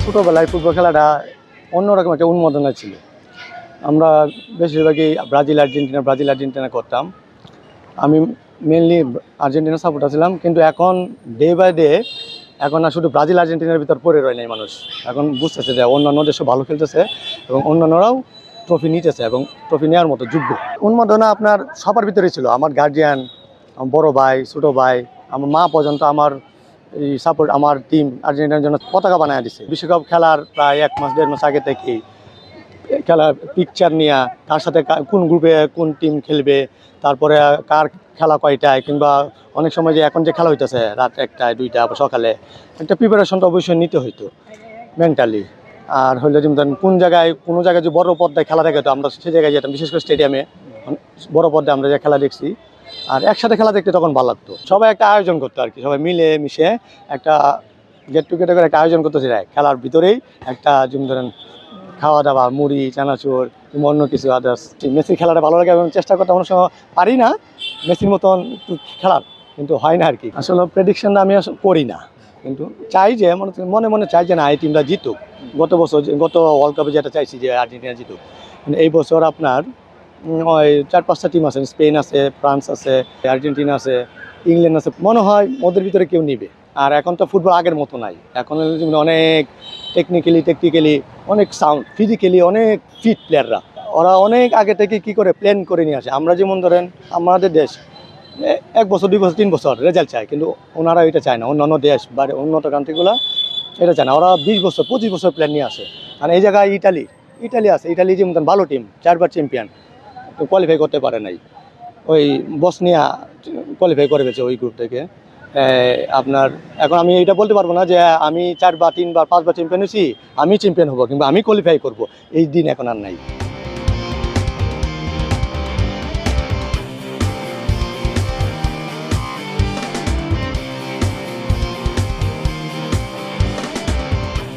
ছোটোবেলায় ফুটবল খেলাটা অন্যরকম একটা উন্মাদনা ছিল। আমরা বেশিরভাগই ব্রাজিল আর্জেন্টিনা করতাম। আমি মেনলি আর্জেন্টিনা সাপোর্টার ছিলাম, কিন্তু এখন ডে বাই ডে এখন আর শুধু ব্রাজিল আর্জেন্টিনার ভিতর পড়ে রয় নাই মানুষ। এখন বুঝতেছে যে অন্যান্য দেশও ভালো খেলতেছে এবং অন্যান্যরাও ট্রফি নিতেছে এবং ট্রফি নেওয়ার মতো যোগ্য। উন্মাদনা আপনার সবার ভিতরেই ছিল। আমার গার্জিয়ান, আমার বড় ভাই, ছোটো ভাই, আমার মা পর্যন্ত আমার টিম আর্জেন্টিনার জন্য পতাকা বানায় দিছে। বিশ্বকাপ খেলার প্রায় 1 মাস 1.5 মাস আগে থেকেই খেলার পিকচার নিয়ে কার সাথে কোন গ্রুপে কোন টিম খেলবে, তারপরে কার খেলা কয়টায়, কিংবা অনেক সময় যে এখন যে খেলা হইতেছে রাত 1টায় 2টা আবার সকালে, একটা প্রিপারেশনটা অবশ্যই নিতে হইতো মেন্টালি। আর হইলে যেমন কোনো জায়গায় যে বড় পর্দায় খেলা থাকে, তো আমরা সেই জায়গায় যেতাম, বিশেষ করে স্টেডিয়ামে বড় পর্দায় আমরা যে খেলা দেখছি। আর একসাথে খেলা দেখতে তখন ভালো লাগতো। সবাই একটা আয়োজন করতো আর কি, সবাই মিলে মিশে একটা গেট টুগেদার করে একটা আয়োজন করতেছে খেলার ভিতরেই। একটা যেমন ধরেন খাওয়া দাওয়া, মুড়ি, চানাচুর, অন্য কিছু আদার্স। মেসির খেলাটা ভালো লাগে এবং চেষ্টা করতে অনেক সময় পারি না মেসির মতন খেলার, কিন্তু হয় না আর কি। আসলে প্রেডিকশনটা আমি আসলে করি না, কিন্তু চাই যে মনে মনে চাই যে না, এই টিমটা জিতুক। গত ওয়ার্ল্ড কাপে যেটা চাইছি যে আর্জেন্টিনা জিতুক, কিন্তু এই বছর আপনার ওই 4-5টা টিম আছে, স্পেন আছে, ফ্রান্স আছে, আর্জেন্টিনা আছে, ইংল্যান্ড আছে। মনে হয় ওদের ভিতরে কেউ নিবে। আর এখন তো ফুটবল আগের মতো নাই। এখন অনেক টেকনিক্যালি অনেক সাউন্ড, ফিজিক্যালি অনেক ফিট প্লেয়াররা। ওরা অনেক আগে থেকে কি করে প্ল্যান করে নিয়ে আসে। আমরা যেমন ধরেন আমাদের দেশ 1 বছর 2 বছর 3 বছর রেজাল্ট চায়, কিন্তু ওনারা এটা চায় না। অন্যান্য দেশ বা উন্নত কান্ট্রিগুলো এটা চায় না। ওরা 20 বছর 25 বছর প্ল্যান নিয়ে আসে। আর এই জায়গায় ইটালি আছে। ইটালি যেমন ভালো টিম, 4বার চ্যাম্পিয়ন, তো কোয়ালিফাই করতে পারে নাই। ওই বসনিয়া কোয়ালিফাই করে গেছে ওই গ্রুপ থেকে। আপনার এখন আমি এটা বলতে পারবো না যে আমি 4 বা 3 বা 5 বার চ্যাম্পিয়ন হয়েছি, আমি চ্যাম্পিয়ন হবো কিংবা আমি কোয়ালিফাই করবো, এই দিন এখন আর নাই।